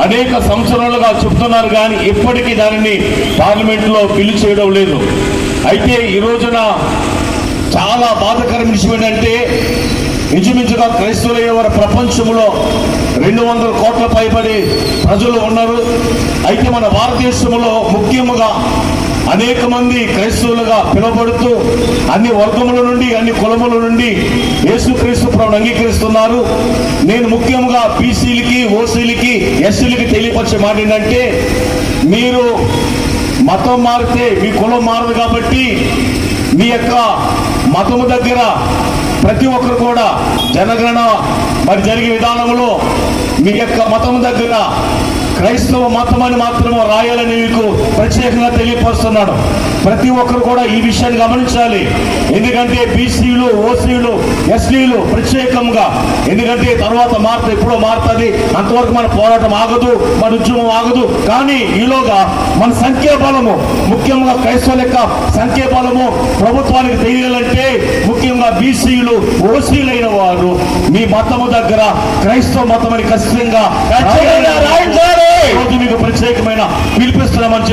అనేక సంవత్సరాలుగా చెప్తున్నారు కానీ ఇప్పటికీ దానిని పార్లమెంట్లో బిల్లు చేయడం లేదు. అయితే ఈ రోజున చాలా బాధాకరమైన విషయం ఏంటంటే ఇంచుమించుగా క్రైస్తవులయ్యే వారి ప్రపంచంలో 200 కోట్ల పైబడి ప్రజలు ఉన్నారు. అయితే మన భారతదేశంలో ముఖ్యముగా అనేక మంది క్రైస్తవులుగా పిలువబడుతూ అన్ని వర్గముల నుండి అన్ని కులముల నుండి యేసుక్రీస్తు ప్రభువును అంగీకరిస్తున్నారు. నేను ముఖ్యంగా బీసీలకి, ఓసీలకి, ఎస్సీలకి తెలియపరిచే మాట ఏంటంటే, మీరు మతం మారితే మీ కులం మారదు కాబట్టి మీ యొక్క మతము దగ్గర ప్రతి ఒక్కరు కూడా జనగణన మరి జరిగే విధానంలో మీ యొక్క మతం దగ్గర క్రైస్తవ మతం అని మాత్రం రాయాలని మీకు ప్రత్యేకంగా తెలియపరుస్తున్నాడు. ప్రతి ఒక్కరు కూడా ఈ విషయాన్ని గమనించాలి. ఎందుకంటే బీసీలు, ఓసీలు, ఎస్టీలు ప్రత్యేకంగా, ఎందుకంటే తర్వాత ఎప్పుడో మారుతుంది. అంతవరకు మన పోరాటం ఆగదు, మన ఉద్యమం ఆగదు. కానీ ఈలోగా మన సంఖ్యాబలము, ముఖ్యంగా క్రైస్తవుల యొక్క సంఖ్యాబలము ప్రభుత్వానికి తెలియాలంటే ముఖ్యంగా బీసీలు, ఓసీలైన వారు మీ మతము దగ్గర క్రైస్తవ మతం అని ఖచ్చితంగా మీకు ప్రత్యేకమైన పిలిపిస్తున్నామని